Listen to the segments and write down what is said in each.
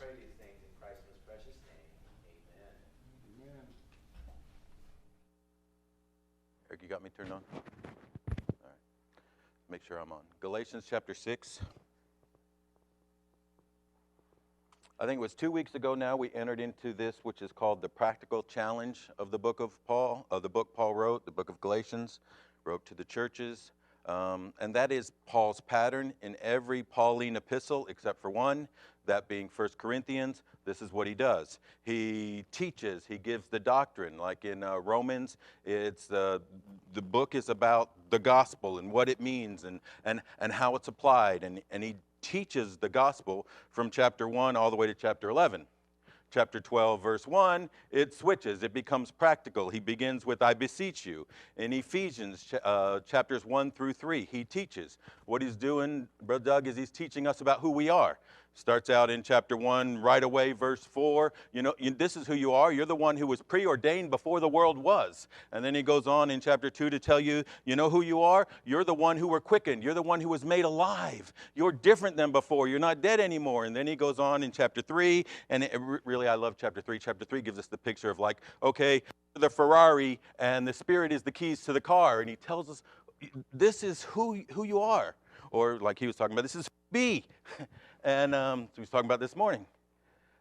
pray these things in Christ's most precious name. Amen. Amen. Eric, you got me turned on? All right. Make sure I'm on. Galatians chapter 6. I think it was 2 weeks ago now we entered into this, which is called the practical challenge of the book of Paul, of the book Paul wrote, the book of Galatians, wrote to the churches. And that is Paul's pattern in every Pauline epistle except for one, that being 1 Corinthians. This is what he does. He teaches, he gives the doctrine. Like in Romans, it's the book is about the gospel and what it means and how it's applied. And he teaches the gospel from chapter 1 all the way to chapter 11. Chapter 12, verse 1, it switches. It becomes practical. He begins with, I beseech you. In Ephesians, chapters 1 through 3, he teaches. What he's doing, Brother Doug, is he's teaching us about who we are. Starts out in chapter 1, right away, verse 4. This is who you are. You're the one who was preordained before the world was. And then he goes on in chapter 2 to tell you, you know who you are? You're the one who were quickened. You're the one who was made alive. You're different than before. You're not dead anymore. And then he goes on in chapter 3, and really I love chapter 3. Chapter 3 gives us the picture of like, okay, the Ferrari and the Spirit is the keys to the car. And he tells us, this is who you are. Or like he was talking about, this is be. And so he's talking about this morning.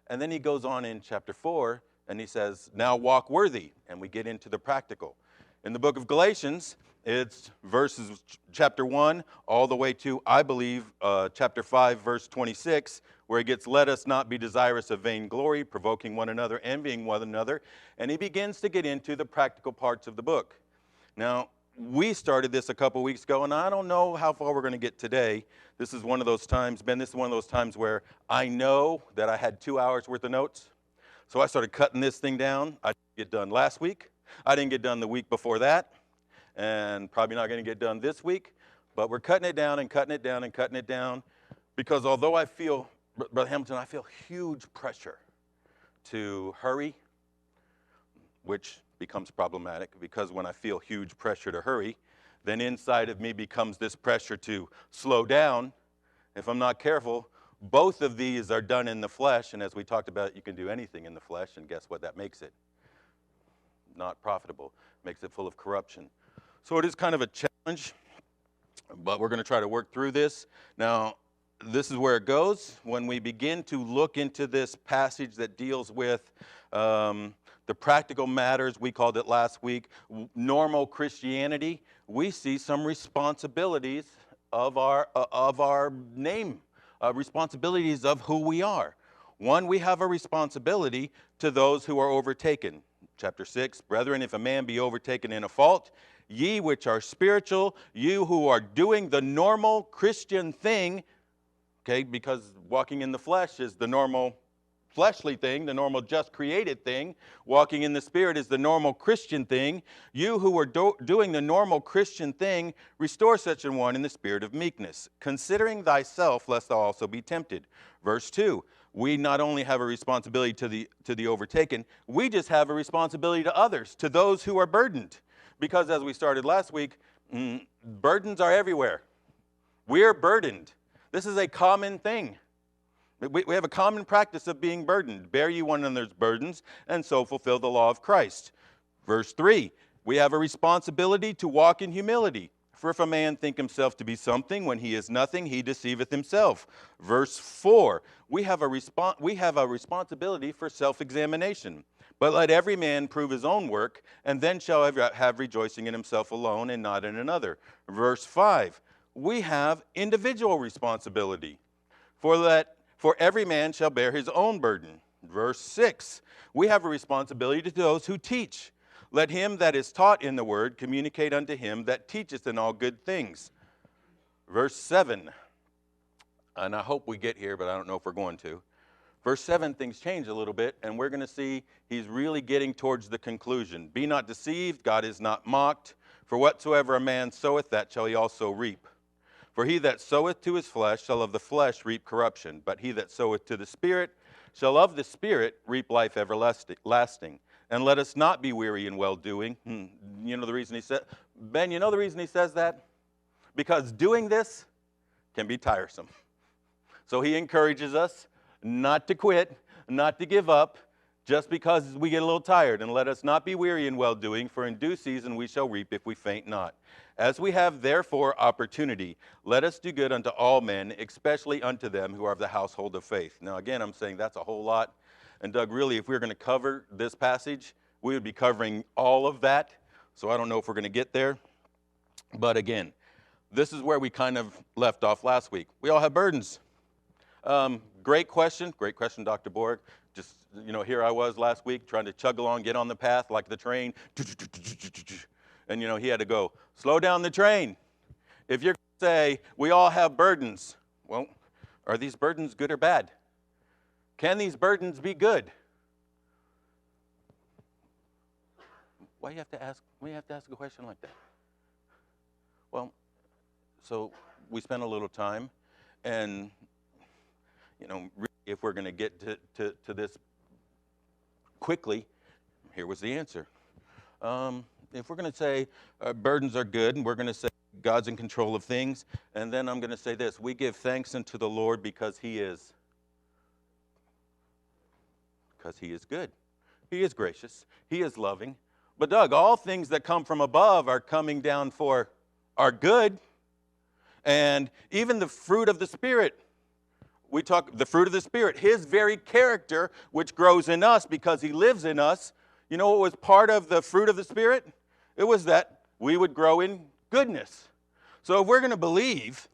And then he goes on in chapter 4, and he says, now walk worthy. And we get into the practical. In the book of Galatians, it's verses chapter 1 all the way to, I believe, chapter 5, verse 26, where he gets, let us not be desirous of vainglory, provoking one another, envying one another. And he begins to get into the practical parts of the book. Now, we started this a couple weeks ago, and I don't know how far we're going to get today. This is one of those times, Ben, this is one of those times where I know that I had 2 hours worth of notes. So I started cutting this thing down. I didn't get done last week. I didn't get done the week before that, and probably not going to get done this week. But we're cutting it down and cutting it down and cutting it down, because although I feel, Brother Hamilton, I feel huge pressure to hurry, which becomes problematic, because when I feel huge pressure to hurry, then inside of me becomes this pressure to slow down. If I'm not careful, both of these are done in the flesh, and as we talked about, you can do anything in the flesh, and guess what that makes it? Not profitable. Makes it full of corruption. So it is kind of a challenge, but we're going to try to work through this. Now, this is where it goes. When we begin to look into this passage that deals with the practical matters, we called it last week, normal Christianity, we see some responsibilities of our name, responsibilities of who we are. One, we have a responsibility to those who are overtaken. Chapter 6, brethren, if a man be overtaken in a fault, ye which are spiritual, you who are doing the normal Christian thing, okay, because walking in the flesh is the normal fleshly thing, the normal just created thing. Walking in the Spirit is the normal Christian thing. You who are doing the normal Christian thing, restore such an one in the spirit of meekness, considering thyself, lest thou also be tempted. Verse 2, we not only have a responsibility to the overtaken, we just have a responsibility to others, to those who are burdened. Because as we started last week, burdens are everywhere. We're burdened. This is a common thing. We have a common practice of being burdened. Bear ye one another's burdens, and so fulfill the law of Christ. Verse 3, we have a responsibility to walk in humility. For if a man think himself to be something when he is nothing, he deceiveth himself. Verse 4, we have a responsibility for self-examination. But let every man prove his own work, and then shall have rejoicing in himself alone and not in another. Verse 5, we have individual responsibility. For every man shall bear his own burden. Verse 6, we have a responsibility to those who teach. Let him that is taught in the word communicate unto him that teacheth in all good things. Verse 7, and I hope we get here, but I don't know if we're going to. Verse 7, things change a little bit, and we're going to see he's really getting towards the conclusion. Be not deceived, God is not mocked. For whatsoever a man soweth, that shall he also reap. For he that soweth to his flesh shall of the flesh reap corruption, but he that soweth to the Spirit shall of the Spirit reap life everlasting. And let us not be weary in well-doing. You know the reason he said, Ben, you know the reason he says that? Because doing this can be tiresome. So he encourages us, not to quit, not to give up, just because we get a little tired. And let us not be weary in well-doing, for in due season we shall reap if we faint not. As we have therefore opportunity, let us do good unto all men, especially unto them who are of the household of faith. Now again, I'm saying that's a whole lot. And Doug, really, if we were going to cover this passage, we would be covering all of that. So I don't know if we're going to get there. But again, this is where we kind of left off last week. We all have burdens. Great question, Dr. Borg. Just, here I was last week trying to chug along, get on the path like the train. And, he had to go, slow down the train. If you're going to say, we all have burdens, well, are these burdens good or bad? Can these burdens be good? Why do you have to ask a question like that? Well, so we spent a little time, and, really, if we're going to get to this quickly, here was the answer. If we're going to say burdens are good, and we're going to say God's in control of things, and then I'm going to say this: we give thanks unto the Lord because He is good. He is gracious. He is loving. But Doug, all things that come from above are coming down for our good, and even the fruit of the Spirit. We talk the fruit of the Spirit, His very character, which grows in us because He lives in us. You know what was part of the fruit of the Spirit? It was that we would grow in goodness. So if we're going to believe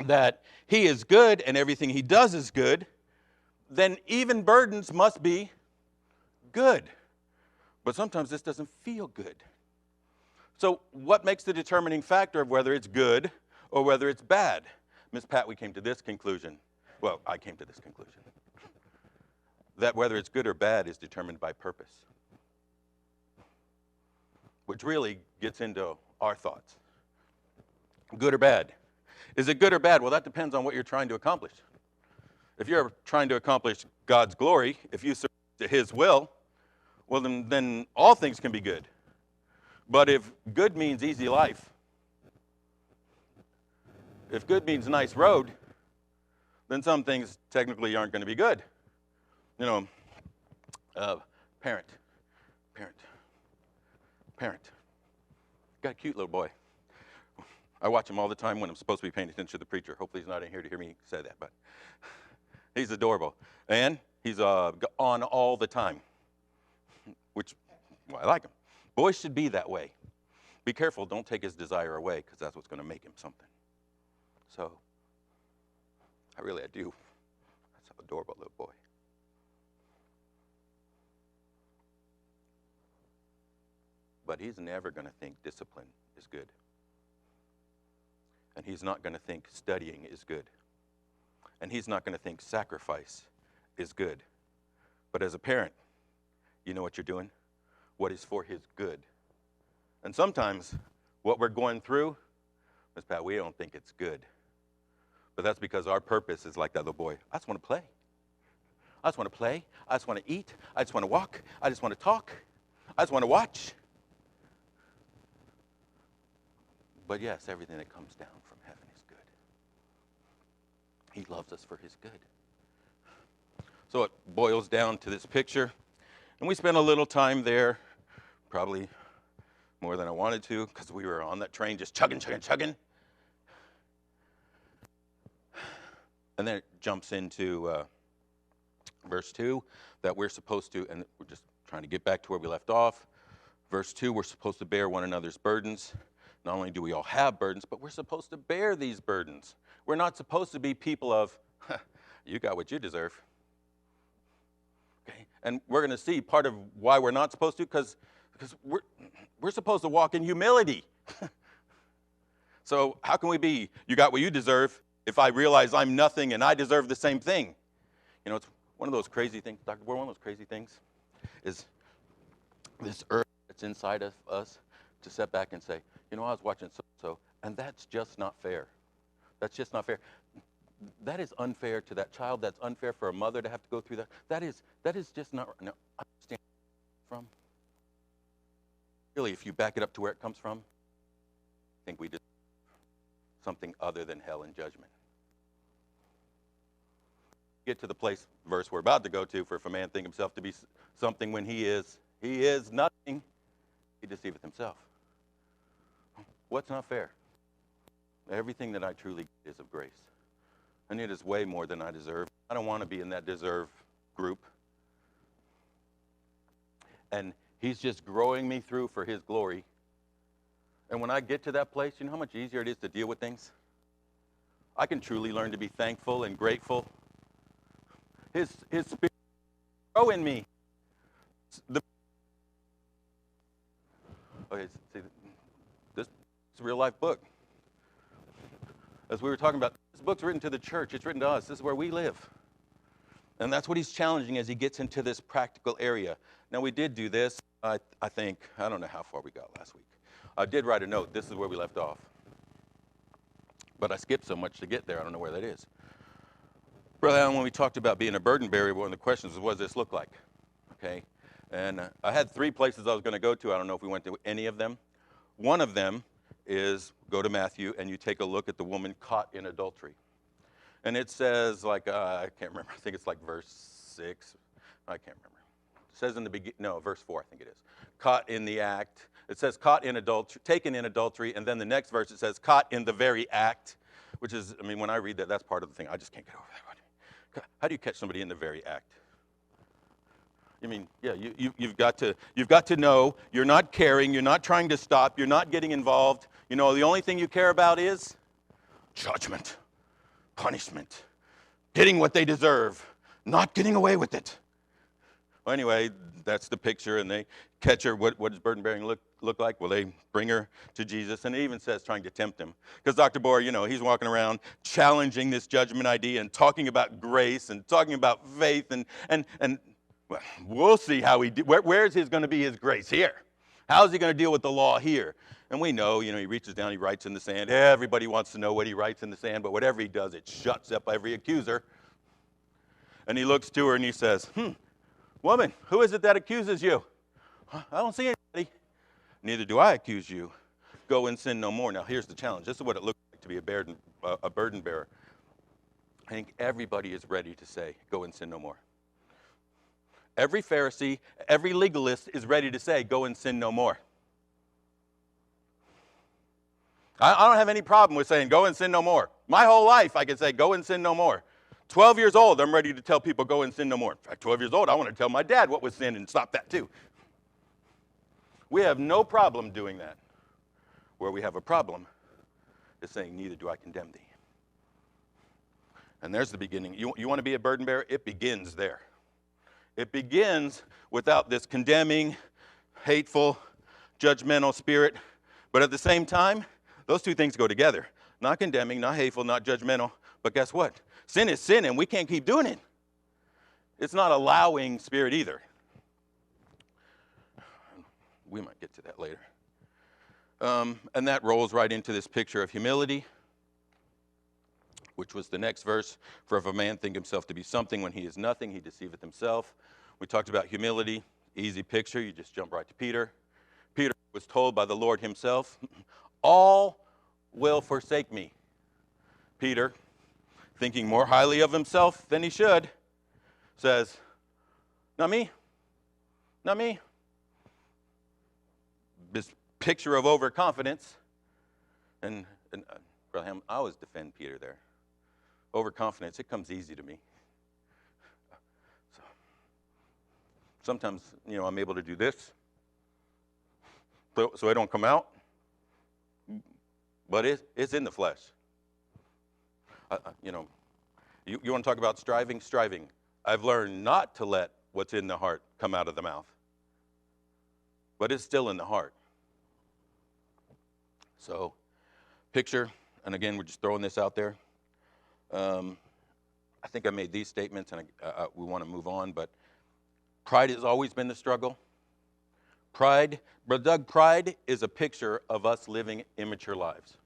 that He is good and everything He does is good, then even burdens must be good. But sometimes this doesn't feel good. So what makes the determining factor of whether it's good or whether it's bad? Miss Pat, we came to this conclusion. Well, I came to this conclusion. That whether it's good or bad is determined by purpose. Which really gets into our thoughts. Good or bad? Is it good or bad? Well, that depends on what you're trying to accomplish. If you're trying to accomplish God's glory, if you serve to His will, well, then all things can be good. But if good means easy life, if good means nice road, then some things technically aren't going to be good. Parent. Got a cute little boy. I watch him all the time when I'm supposed to be paying attention to the preacher. Hopefully he's not in here to hear me say that, but he's adorable. And he's on all the time, which, I like him. Boys should be that way. Be careful, don't take his desire away, because that's what's going to make him something. So, I do. That's an adorable little boy. But he's never going to think discipline is good. And he's not going to think studying is good. And he's not going to think sacrifice is good. But as a parent, you know what you're doing? What is for his good. And sometimes what we're going through, Miss Pat, we don't think it's good. But that's because our purpose is like that little boy. I just want to play. I just want to play. I just want to eat. I just want to walk. I just want to talk. I just want to watch. But yes, everything that comes down from heaven is good. He loves us for His good. So it boils down to this picture. And we spent a little time there, probably more than I wanted to, because we were on that train just chugging. And then it jumps into verse 2, that we're supposed to, and we're just trying to get back to where we left off. Verse 2, we're supposed to bear one another's burdens. Not only do we all have burdens, but we're supposed to bear these burdens. We're not supposed to be people of, you got what you deserve. Okay? And we're going to see part of why we're not supposed to, because we're supposed to walk in humility. So how can we be, you got what you deserve, if I realize I'm nothing and I deserve the same thing? It's one of those crazy things, Dr. Bohr, one of those crazy things is this earth that's inside of us to step back and say, I was watching so-and-so, and that's just not fair. That's just not fair. That is unfair to that child. That's unfair for a mother to have to go through that. That is just not, no, I understand where it comes from. Really, if you back it up to where it comes from, I think we deserve something other than hell and judgment. get to the verse we're about to go to, for if a man think himself to be something when he is nothing, he deceiveth himself. What's not fair? Everything that I truly get is of grace. And it is way more than I deserve. I don't want to be in that deserve group. And he's just growing me through for his glory. And when I get to that place, you know how much easier it is to deal with things? I can truly learn to be thankful and grateful. His spirit grow in me. Okay, see, this is a real life book. As we were talking about, this book's written to the church. It's written to us. This is where we live. And that's what he's challenging as he gets into this practical area. Now, we did do this, I think. I don't know how far we got last week. I did write a note. This is where we left off. But I skipped so much to get there, I don't know where that is. Brother Allen, when we talked about being a burden bearer, one of the questions was, what does this look like? Okay. And I had 3 places I was going to go to. I don't know if we went to any of them. One of them is go to Matthew and you take a look at the woman caught in adultery. And it says, like, I can't remember. I think it's like verse 6. I can't remember. It says in the beginning, no, verse 4, I think it is. Caught in the act. It says caught in adultery, taken in adultery, and then the next verse it says caught in the very act, which is, I mean, when I read that, that's part of the thing. I just can't get over that. How do you catch somebody in the very act? I mean, yeah, you've got to know you're not caring, you're not trying to stop, you're not getting involved. You know, the only thing you care about is judgment, punishment, getting what they deserve, not getting away with it. Well, anyway, that's the picture, and they catch her. What does burden bearing look like? Well, they bring her to Jesus, and it even says trying to tempt him. Because Dr. Bohr, you know, he's walking around challenging this judgment idea and talking about grace and talking about faith, and well, we'll see how where's going to be his grace here? How's he going to deal with the law here? And we know, you know, he reaches down, he writes in the sand. Everybody wants to know what he writes in the sand, but whatever he does, it shuts up every accuser. And he looks to her and he says, woman, who is it that accuses you? I don't see anybody. Neither do I accuse you. Go and sin no more. Now, here's the challenge. This is what it looks like to be a burden bearer. I think everybody is ready to say, go and sin no more. Every Pharisee, every legalist is ready to say, go and sin no more. I don't have any problem with saying, go and sin no more. My whole life, I can say, go and sin no more. 12 years old, I'm ready to tell people, go and sin no more. In fact, 12 years old, I want to tell my dad what was sin and stop that too. We have no problem doing that. Where we have a problem is saying, neither do I condemn thee. And there's the beginning. You want to be a burden bearer? It begins there. It begins without this condemning, hateful, judgmental spirit. But at the same time, those two things go together. Not condemning, not hateful, not judgmental. But guess what? Sin is sin, and we can't keep doing it. It's not allowing spirit either. We might get to that later. And that rolls right into this picture of humility, which was the next verse. For if a man think himself to be something when he is nothing, he deceiveth himself. We talked about humility. Easy picture. You just jump right to Peter. Peter was told by the Lord himself, all will forsake me. Peter, thinking more highly of himself than he should, says, not me, not me. This picture of overconfidence. And Brother Ham, I always defend Peter there. Overconfidence, it comes easy to me. So, sometimes, you know, I'm able to do this, so I don't come out. But it's in the flesh. You know, you want to talk about striving? Striving. I've learned not to let what's in the heart come out of the mouth. But it's still in the heart. So, picture, and again, we're just throwing this out there. I think I made these statements, and we want to move on, but pride has always been the struggle. Pride, Brother Doug, pride is a picture of us living immature lives.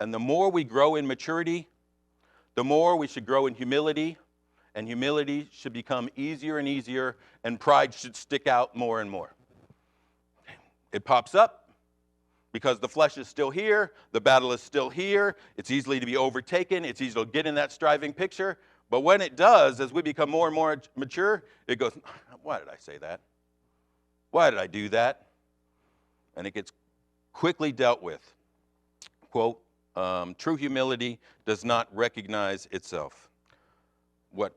And the more we grow in maturity, the more we should grow in humility, and humility should become easier and easier, and pride should stick out more and more. It pops up because the flesh is still here, the battle is still here, it's easily to be overtaken, it's easy to get in that striving picture, But when it does, as we become more and more mature, it goes, why did I say that? Why did I do that? And it gets quickly dealt with. Quote, true humility does not recognize itself. What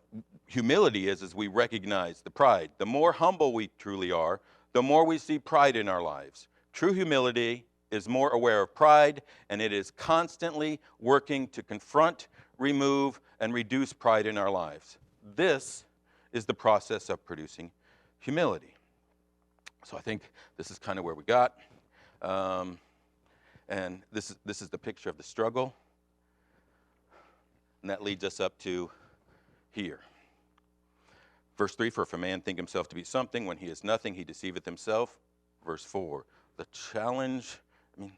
humility is we recognize the pride. The more humble we truly are, the more we see pride in our lives. True humility is more aware of pride, and it is constantly working to confront, remove, and reduce pride in our lives. This is the process of producing humility. So I think this is kind of where we got. And this is the picture of the struggle. And that leads us up to here. Verse 3, for if a man think himself to be something, when he is nothing, he deceiveth himself. Verse 4, the challenge. I mean,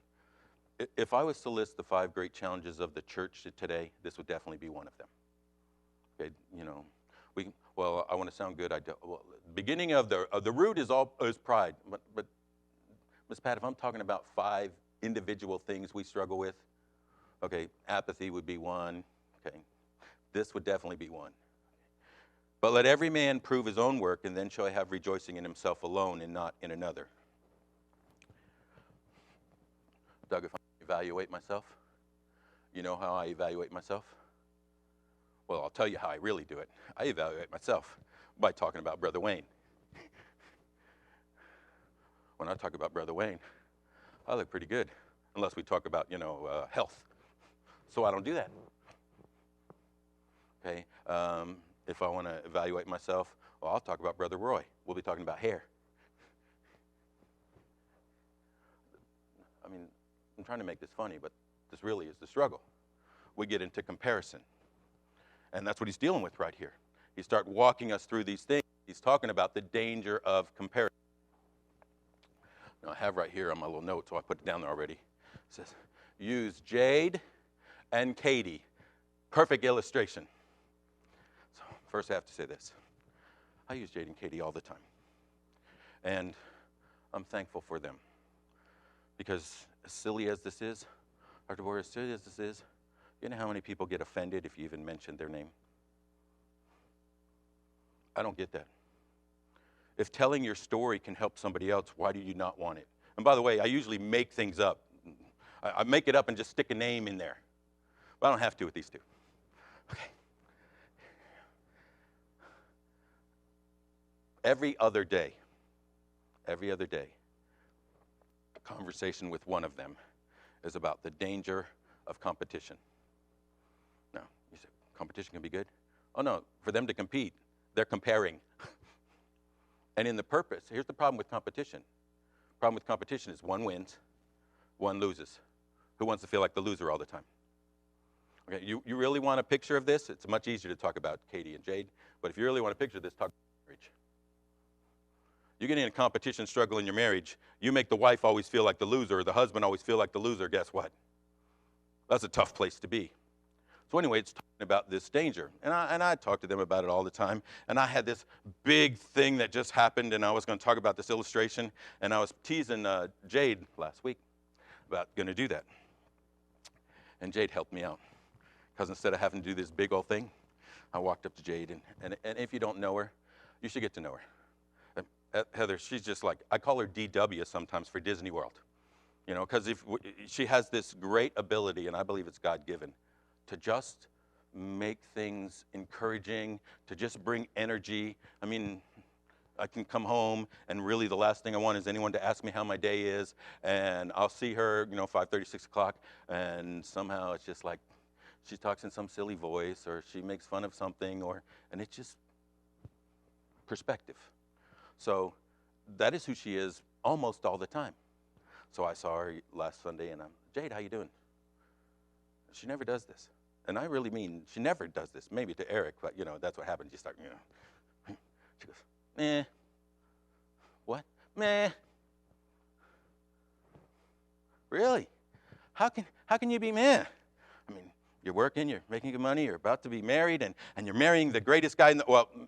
if I was to list the 5 great challenges of the church today, this would definitely be one of them. Okay, you know, I want to sound good. The beginning of the root is pride. But Ms. Pat, if I'm talking about 5 individual things we struggle with, okay, apathy would be one. Okay, this would definitely be one. But let every man prove his own work, and then shall he have rejoicing in himself alone and not in another. Doug, if I evaluate myself, you know how I evaluate myself? Well, I'll tell you how I really do it. I evaluate myself by talking about Brother Wayne. When I talk about Brother Wayne, I look pretty good, unless we talk about, health. So I don't do that. Okay. If I want to evaluate myself, well, I'll talk about Brother Roy. We'll be talking about hair. I mean, I'm trying to make this funny, but this really is the struggle. We get into comparison. And that's what he's dealing with right here. He starts walking us through these things. He's talking about the danger of comparison. Now, I have right here on my little note, so I put it down there already. It says, use Jade and Katie. Perfect illustration. So first I have to say this. I use Jade and Katie all the time. And I'm thankful for them. Because as silly as this is, Dr. Boyer, as silly as this is, you know how many people get offended if you even mention their name? I don't get that. If telling your story can help somebody else, why do you not want it? And by the way, I usually make things up. I make it up and just stick a name in there. But I don't have to with these 2. Okay. Every other day, a conversation with one of them is about the danger of competition. Now, you say, competition can be good? Oh, no, for them to compete, they're comparing. And in the purpose, here's the problem with competition. The problem with competition is one wins, one loses. Who wants to feel like the loser all the time? Okay, you really want a picture of this? It's much easier to talk about Katie and Jade, but if you really want a picture of this, talk about marriage. You get in a competition struggle in your marriage, you make the wife always feel like the loser, or the husband always feel like the loser, guess what? That's a tough place to be. So anyway, it's talking about this danger. And I talk to them about it all the time. And I had this big thing that just happened, and I was going to talk about this illustration. And I was teasing Jade last week about going to do that. And Jade helped me out. Because instead of having to do this big old thing, I walked up to Jade. And if you don't know her, you should get to know her. Heather, she's just like, I call her DW sometimes for Disney World. You know, because she has this great ability, and I believe it's God-given, to just make things encouraging, to just bring energy. I mean, I can come home, and really the last thing I want is anyone to ask me how my day is, and I'll see her, 5:30, 6 o'clock, and somehow it's just like she talks in some silly voice, or she makes fun of something, and it's just perspective. So that is who she is almost all the time. So I saw her last Sunday, and I'm, Jade, how you doing? She never does this. And I really mean, she never does this. Maybe to Eric, but, that's what happens. You start, She goes, meh. What? Meh. Really? How can you be meh? I mean, you're working, you're making good money, you're about to be married, and you're marrying the greatest guy,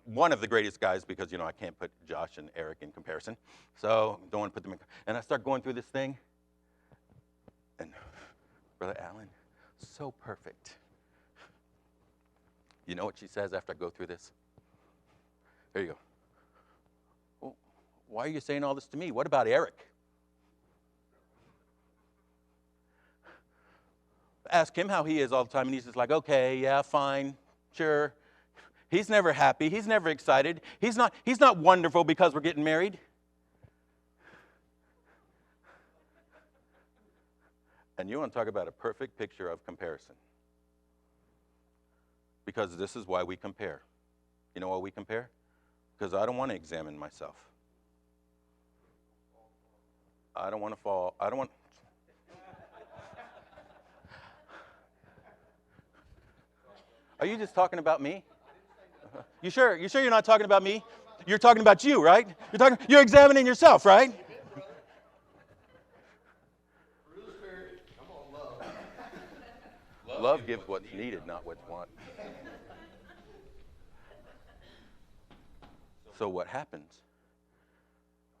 one of the greatest guys, because, I can't put Josh and Eric in comparison. So don't want to put them in. And I start going through this thing, and Brother Allen, so perfect. You know what she says after I go through this? There you go. Well, why are you saying all this to me? What about Eric? Ask him how he is all the time, and he's just like, okay, yeah, fine, sure. He's never happy. He's never excited. He's not wonderful because we're getting married. And you want to talk about a perfect picture of comparison. Because this is why we compare. You know why we compare? Because I don't want to examine myself. I don't want to fall. I don't want. Are you just talking about me? You sure? You sure you're not talking about me? You're talking about you, right? You're examining yourself, right? Love gives what's needed, not what's wanted. So what happens?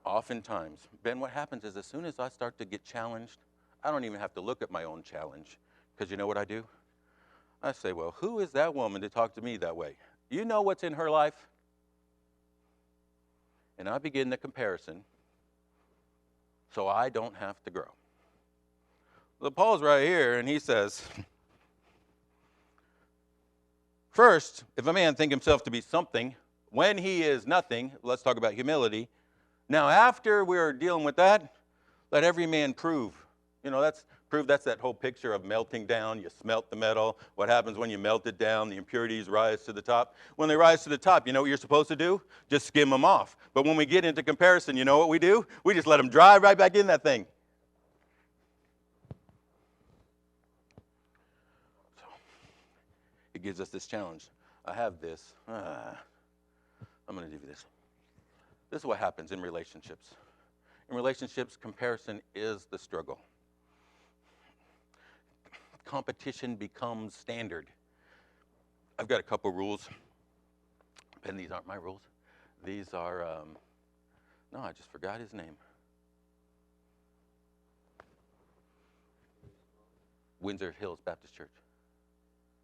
Oftentimes, Ben, what happens is as soon as I start to get challenged, I don't even have to look at my own challenge. Because you know what I do? I say, well, who is that woman to talk to me that way? You know what's in her life? And I begin the comparison so I don't have to grow. Well, Paul's right here, and he says, first, if a man think himself to be something, when he is nothing, let's talk about humility. Now, after we're dealing with that, let every man prove. You know, that's that whole picture of melting down. You smelt the metal. What happens when you melt it down? The impurities rise to the top. When they rise to the top, you know what you're supposed to do? Just skim them off. But when we get into comparison, you know what we do? We just let them drive right back in that thing. So, it gives us this challenge. I have this. I'm going to give you this. This is what happens in relationships. In relationships, comparison is the struggle. Competition becomes standard. I've got a couple rules. And these aren't my rules. These are, no, I just forgot his name. Windsor Hills Baptist Church.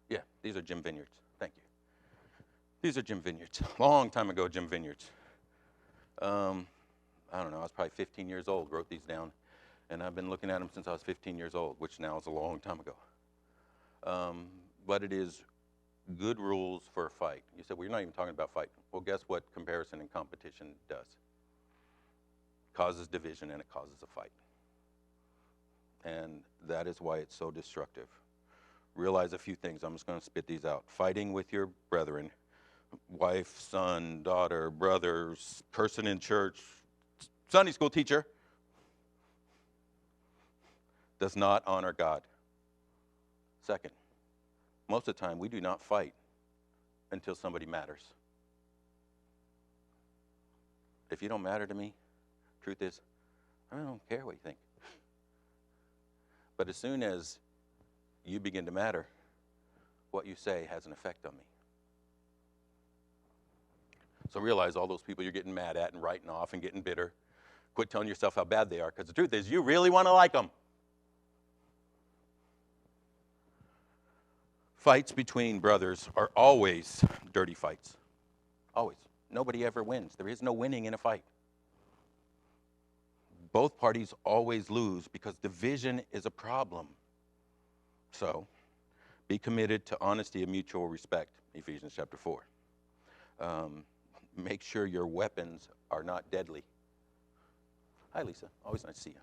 Yeah, these are Jim Vineyards. Thank you. These are Jim Vineyards. Long time ago, Jim Vineyards. I don't know, I was probably 15 years old, wrote these down. And I've been looking at them since I was 15 years old, which now is a long time ago. But it is good rules for a fight. You said, well, you're not even talking about fight. Well, guess what comparison and competition does? Causes division and it causes a fight. And that is why it's so destructive. Realize a few things. I'm just going to spit these out. Fighting with your brethren, wife, son, daughter, brothers, person in church, Sunday school teacher, does not honor God. Second, most of the time we do not fight until somebody matters. If you don't matter to me, truth is, I don't care what you think. But as soon as you begin to matter, what you say has an effect on me. So realize all those people you're getting mad at and writing off and getting bitter. Quit telling yourself how bad they are, because the truth is you really want to like them. Fights between brothers are always dirty fights. Always. Nobody ever wins. There is no winning in a fight. Both parties always lose because division is a problem. So, be committed to honesty and mutual respect, Ephesians chapter 4. Make sure your weapons are not deadly. Hi, Lisa. Always nice to see you.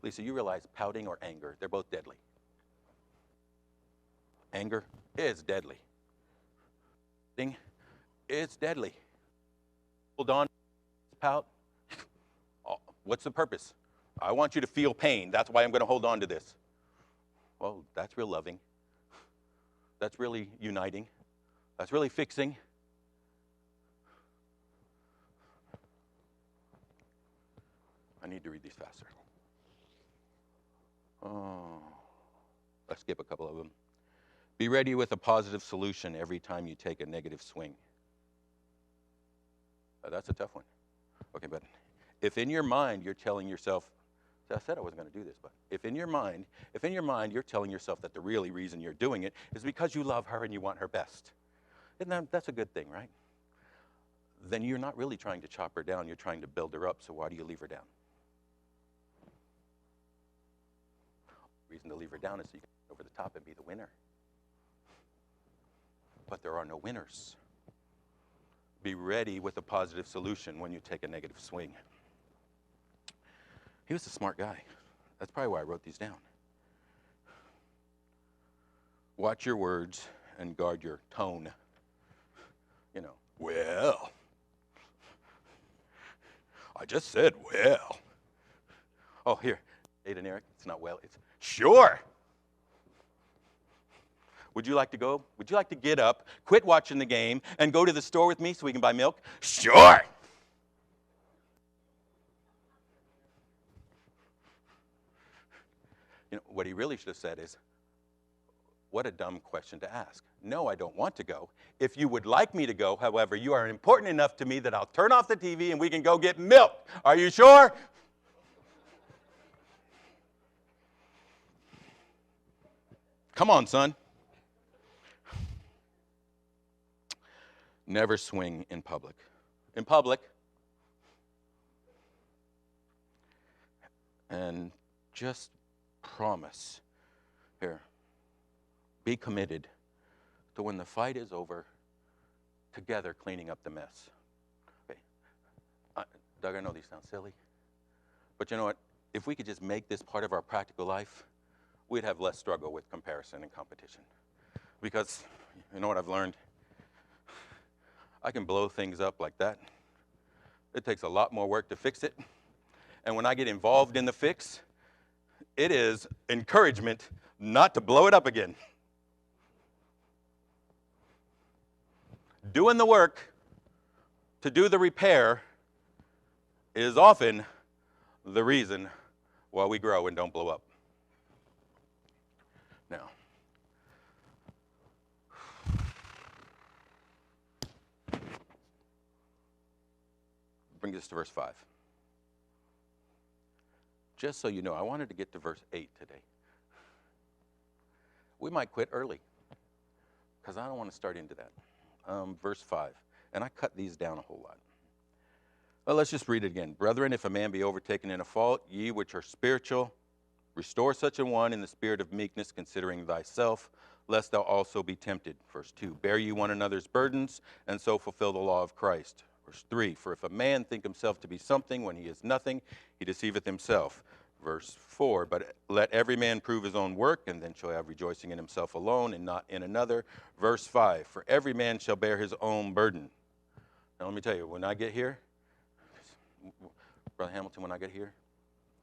Lisa, you realize pouting or anger, they're both deadly. Anger is deadly. It's deadly. Hold on, pout. Oh, what's the purpose? I want you to feel pain. That's why I'm going to hold on to this. Well, that's real loving. That's really uniting. That's really fixing. I need to read these faster. Oh, let's skip a couple of them. Be ready with a positive solution every time you take a negative swing. That's a tough one. Okay, but if in your mind you're telling yourself, I said I wasn't going to do this, but if in your mind you're telling yourself that the really reason you're doing it is because you love her and you want her best, That's a good thing, right? Then you're not really trying to chop her down. You're trying to build her up. So why do you leave her down? The reason to leave her down is so you can get over the top and be the winner. But there are no winners. Be ready with a positive solution when you take a negative swing. He was a smart guy. That's probably why I wrote these down. Watch your words and guard your tone. Well, I just said, well. Oh, here, Aiden and Eric, it's not well, it's sure. Would you like to go? Would you like to get up, quit watching the game, and go to the store with me so we can buy milk? Sure. What he really should have said is, what a dumb question to ask. No, I don't want to go. If you would like me to go, however, you are important enough to me that I'll turn off the TV and we can go get milk. Are you sure? Come on, son. Never swing in public. In public. And just promise. Here. Be committed to when the fight is over, together cleaning up the mess. Okay. Doug, I know these sound silly, but you know what? If we could just make this part of our practical life, we'd have less struggle with comparison and competition. Because, you know what I've learned? I can blow things up like that. It takes a lot more work to fix it. And when I get involved in the fix, it is encouragement not to blow it up again. Doing the work to do the repair is often the reason why we grow and don't blow up. Now, bring this to verse 5. Just so you know, I wanted to get to verse 8 today. We might quit early because I don't want to start into that. Verse 5, and I cut these down a whole lot. Well, let's just read it again. Brethren, if a man be overtaken in a fault, ye which are spiritual, restore such a one in the spirit of meekness, considering thyself, lest thou also be tempted. Verse 2, bear ye one another's burdens, and so fulfill the law of Christ. Verse 3, for if a man think himself to be something when he is nothing, he deceiveth himself. Verse 4, but let every man prove his own work, and then shall have rejoicing in himself alone and not in another. Verse 5, for every man shall bear his own burden. Now let me tell you, when I get here, Brother Hamilton, when I get here,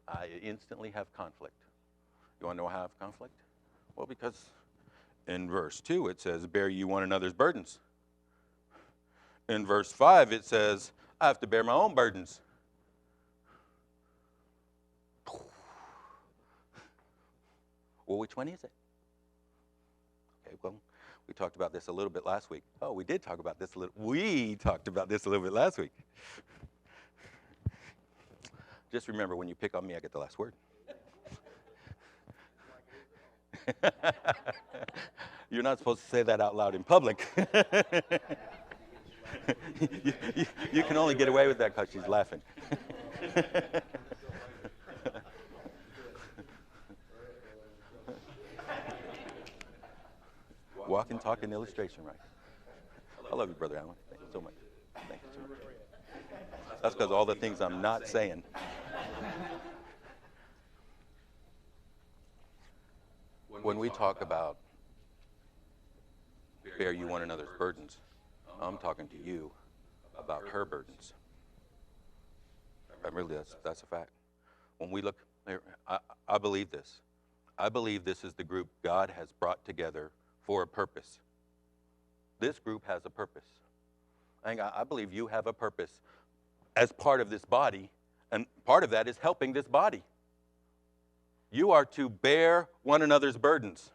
I instantly have conflict. You want to know how I have conflict? Well, because in verse 2 it says, bear ye one another's burdens. In verse 5 it says, I have to bear my own burdens. Well, which one is it? Okay, well, we talked about this a little bit last week. Oh, we did talk about this a little. We talked about this a little bit last week. Just remember, when you pick on me, I get the last word. You're not supposed to say that out loud in public. you can only get away with that because she's laughing. Walking, talking illustration, right? I love you, Brother Allen. Thank you so much. Thank you so much. That's because all the things I'm not saying. When we talk about bear you one another's burdens, I'm talking to you about her burdens. And really, that's a fact. When we look, I believe this. I believe this is the group God has brought together for a purpose. This group has a purpose. I believe you have a purpose as part of this body, and part of that is helping this body. You are to bear one another's burdens,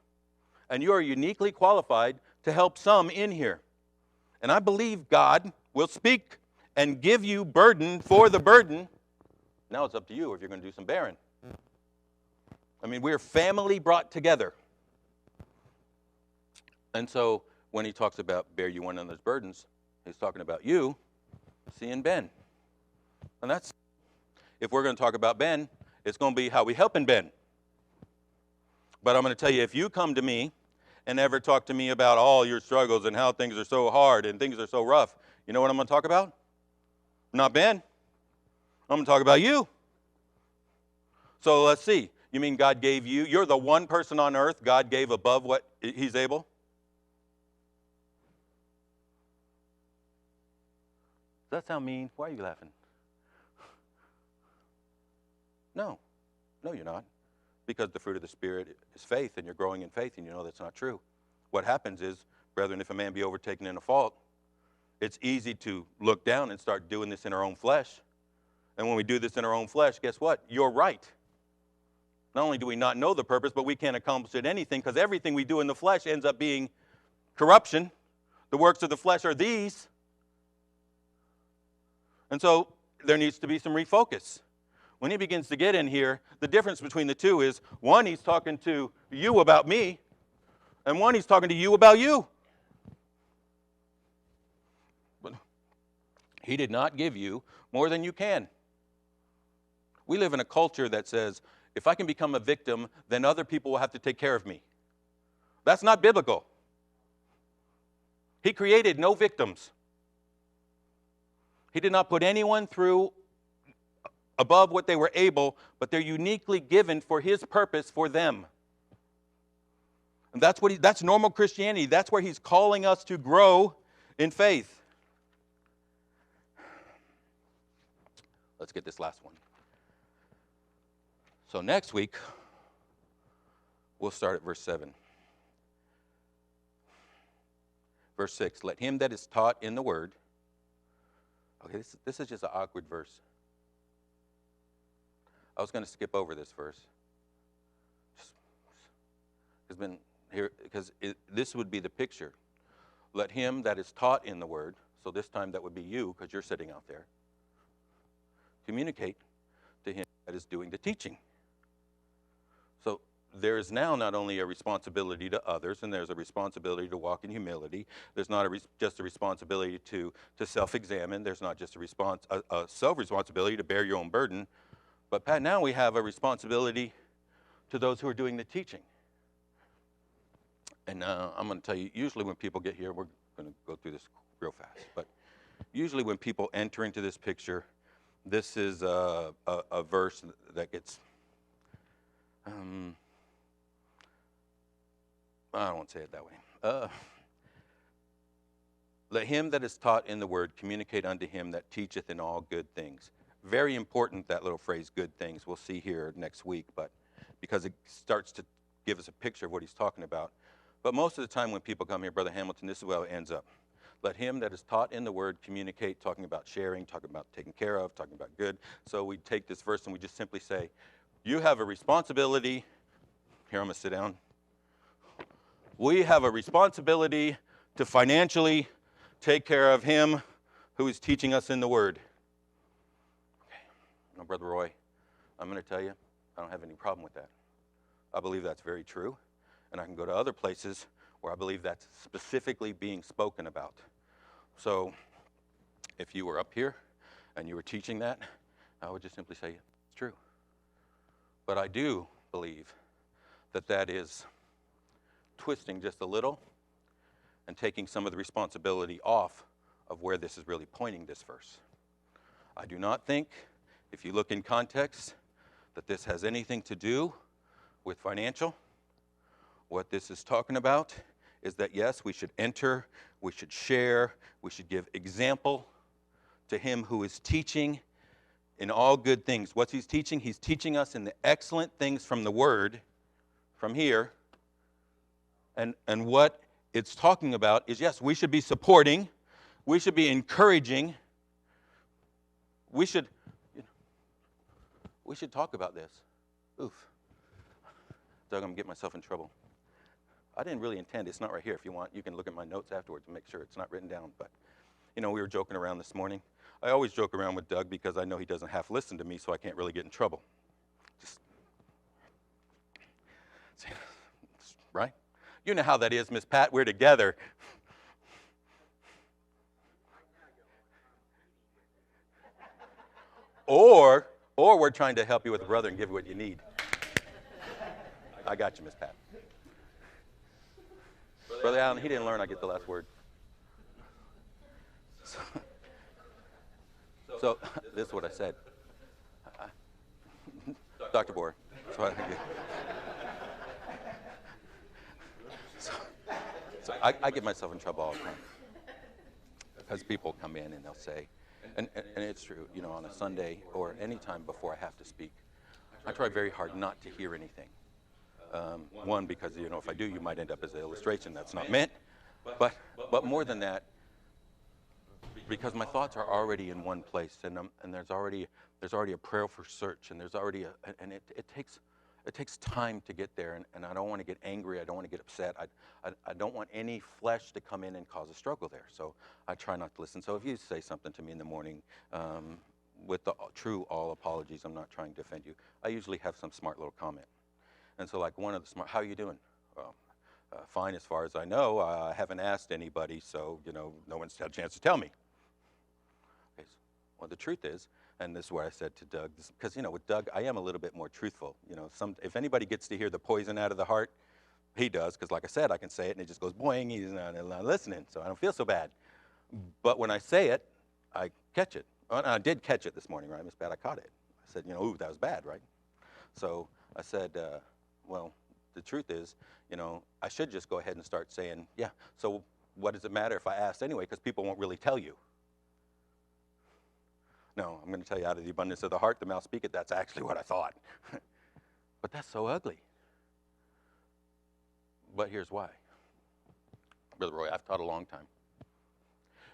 and you are uniquely qualified to help some in here. And I believe God will speak and give you burden for the burden. Now it's up to you if you're going to do some bearing. I mean, we're family brought together. And so when he talks about bear you one another's burdens, he's talking about you seeing Ben. And that's, if we're going to talk about Ben, it's going to be how we helping Ben. But I'm going to tell you, if you come to me and ever talk to me about all your struggles and how things are so hard and things are so rough, you know what I'm going to talk about? Not Ben. I'm going to talk about you. So let's see. You mean God gave you? You're the one person on earth God gave above what he's able? Does that sound mean? Why are you laughing? No, you're not. Because the fruit of the Spirit is faith, and you're growing in faith, and you know that's not true. What happens is, brethren, if a man be overtaken in a fault, it's easy to look down and start doing this in our own flesh. And when we do this in our own flesh, guess what? You're right. Not only do we not know the purpose, but we can't accomplish it anything, because everything we do in the flesh ends up being corruption. The works of the flesh are these. And so there needs to be some refocus. When he begins to get in here, the difference between the two is, one, he's talking to you about me, and one, he's talking to you about you. But he did not give you more than you can. We live in a culture that says, if I can become a victim, then other people will have to take care of me. That's not biblical. He created no victims. He did not put anyone through above what they were able, but they're uniquely given for his purpose for them. And that's normal Christianity. That's where he's calling us to grow in faith. Let's get this last one. So next week, we'll start at verse 7. Verse 6, let him that is taught in the word. Okay, this is just an awkward verse. I was going to skip over this verse. It's been here because this would be the picture. Let him that is taught in the word, so this time that would be you because you're sitting out there, communicate to him that is doing the teaching. So there is now not only a responsibility to others, and there's a responsibility to walk in humility. There's not just a responsibility to self-examine. There's not just a self-responsibility to bear your own burden. But Pat, now we have a responsibility to those who are doing the teaching. And I'm going to tell you, usually when people get here, we're going to go through this real fast, but usually when people enter into this picture, this is a verse that gets, I don't want to say it that way. Let him that is taught in the word communicate unto him that teacheth in all good things. Very important, that little phrase, good things. We'll see here next week, but because it starts to give us a picture of what he's talking about. But most of the time when people come here, Brother Hamilton, this is where it ends up. Let him that is taught in the word communicate, talking about sharing, talking about taking care of, talking about good. So we take this verse and we just simply say, you have a responsibility. Here, I'm going to sit down. We have a responsibility to financially take care of him who is teaching us in the word. Okay. Now, Brother Roy, I'm going to tell you, I don't have any problem with that. I believe that's very true. And I can go to other places where I believe that's specifically being spoken about. So if you were up here and you were teaching that, I would just simply say, it's true. But I do believe that that is twisting just a little and taking some of the responsibility off of where this is really pointing this verse. I do not think, if you look in context, that this has anything to do with financial. What this is talking about is that, yes, we should enter, we should share, we should give example to him who is teaching in all good things. What's he's teaching? He's teaching us in the excellent things from the word, from here. And what it's talking about is, yes, we should be supporting, we should be encouraging, we should talk about this. Oof. Doug, I'm going to get myself in trouble. I didn't really intend, it's not right here. If you want, you can look at my notes afterwards and make sure it's not written down. But, we were joking around this morning. I always joke around with Doug because I know he doesn't half listen to me, so I can't really get in trouble. Right? You know how that is, Miss Pat. We're together. Or we're trying to help you with a brother and give you what you need. I got you, Miss Pat. Brother Allen, he didn't learn I get the last word. So this is what I said. Dr. Bohr. That's what I get. So I get myself in trouble all the time. Because people come in and they'll say, and it's true, you know, on a Sunday or any time before I have to speak, I try very hard not to hear anything. One, because, you know, if I do, you might end up as an illustration that's not meant. But more than that, because my thoughts are already in one place, and there's already a prayerful search, and there's already it takes time to get there, and I don't want to get angry. I don't want to get upset. I don't want any flesh to come in and cause a struggle there. So I try not to listen. So if you say something to me in the morning, with the true all apologies, I'm not trying to offend you. I usually have some smart little comment. And so like one of the smart, how are you doing? Well, fine as far as I know. I haven't asked anybody, so, you know, no one's had a chance to tell me. Okay, so, well, the truth is, and this is what I said to Doug, because, you know, with Doug, I am a little bit more truthful. You know, if anybody gets to hear the poison out of the heart, he does, because like I said, I can say it and it just goes boing, he's not listening, so I don't feel so bad. But when I say it, I catch it. Well, I did catch it this morning, right, Miss Pat? I caught it. I said, you know, ooh, that was bad, right? So I said, well, the truth is, you know, I should just go ahead and start saying, yeah, so what does it matter if I ask anyway, because people won't really tell you. No, I'm going to tell you, out of the abundance of the heart, the mouth speaketh. That's actually what I thought. But that's so ugly. But here's why. Brother Roy, I've taught a long time.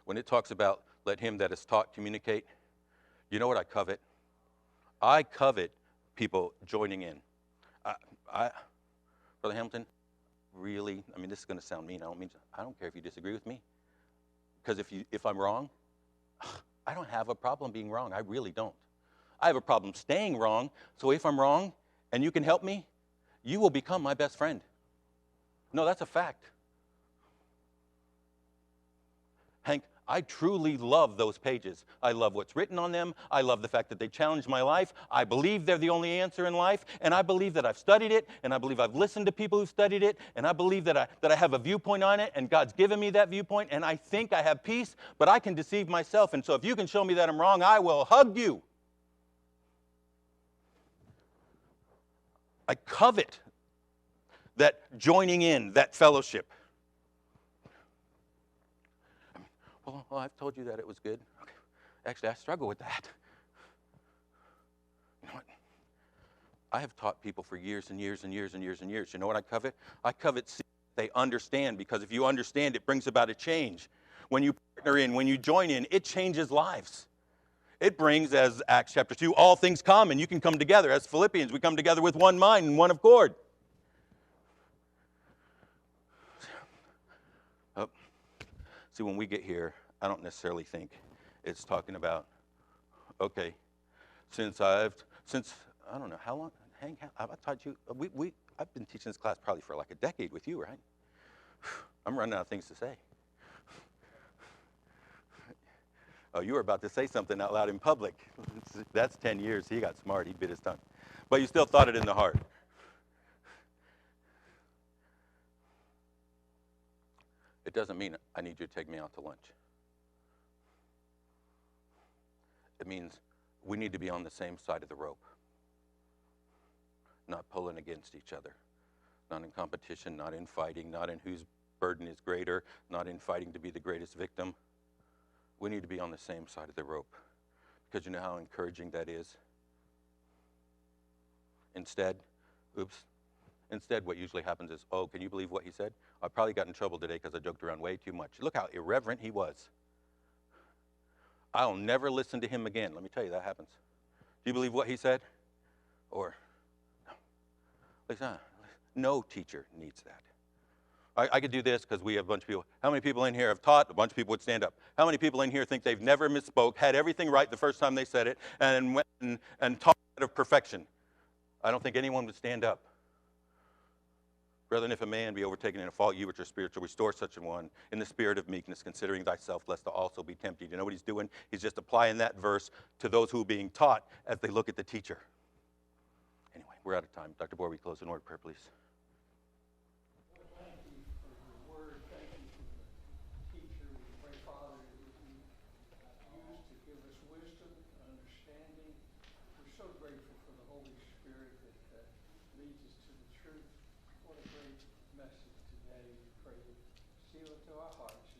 When it talks about let him that is taught communicate, you know what I covet? I covet people joining in. Brother Hamilton, really, I mean, this is going to sound mean. I don't care if you disagree with me. Because if I'm wrong, I don't have a problem being wrong. I really don't. I have a problem staying wrong. So if I'm wrong and you can help me, you will become my best friend. No, that's a fact. Hank, I truly love those pages. I love what's written on them. I love the fact that they challenge my life. I believe they're the only answer in life, and I believe that I've studied it, and I believe I've listened to people who've studied it, and I believe that I have a viewpoint on it, and God's given me that viewpoint, and I think I have peace, but I can deceive myself, and so if you can show me that I'm wrong, I will hug you. I covet that joining in, that fellowship. Well, I've told you that it was good. Okay. Actually, I struggle with that. You know what? I have taught people for years and years and years and years and years. You know what I covet? I covet they understand, because if you understand, it brings about a change. When you partner in, when you join in, it changes lives. It brings, as Acts chapter 2, all things come, and you can come together. As Philippians, we come together with one mind and one accord. Oh. See, when we get here, I don't necessarily think it's talking about, okay, since I don't know, how long, Hank, I've taught you, I've been teaching this class probably for like a decade with you, right? I'm running out of things to say. Oh, you were about to say something out loud in public. That's 10 years. He got smart. He bit his tongue. But you still thought it in the heart. It doesn't mean I need you to take me out to lunch. It means we need to be on the same side of the rope, not pulling against each other, not in competition, not in fighting, not in whose burden is greater, not in fighting to be the greatest victim. We need to be on the same side of the rope, because you know how encouraging that is? Instead, what usually happens is, oh, can you believe what he said? I probably got in trouble today because I joked around way too much. Look how irreverent he was. I'll never listen to him again. Let me tell you, that happens. Do you believe what he said? Or, no teacher needs that. I could do this because we have a bunch of people. How many people in here have taught? A bunch of people would stand up. How many people in here think they've never misspoke, had everything right the first time they said it, and went and taught out of perfection? I don't think anyone would stand up. Brethren, if a man be overtaken in a fault, you which are spiritual, restore such an one in the spirit of meekness, considering thyself, lest thou also be tempted. You know what he's doing? He's just applying that verse to those who are being taught as they look at the teacher. Anyway, we're out of time. Dr. Bohr, we close in word of prayer, please. Thank you for your word. Thank you for the teacher. We pray, Father, that you use to give us wisdom and understanding. We're so grateful for the Holy Spirit that leads us to the truth. What a great message today. We pray, seal it to our hearts.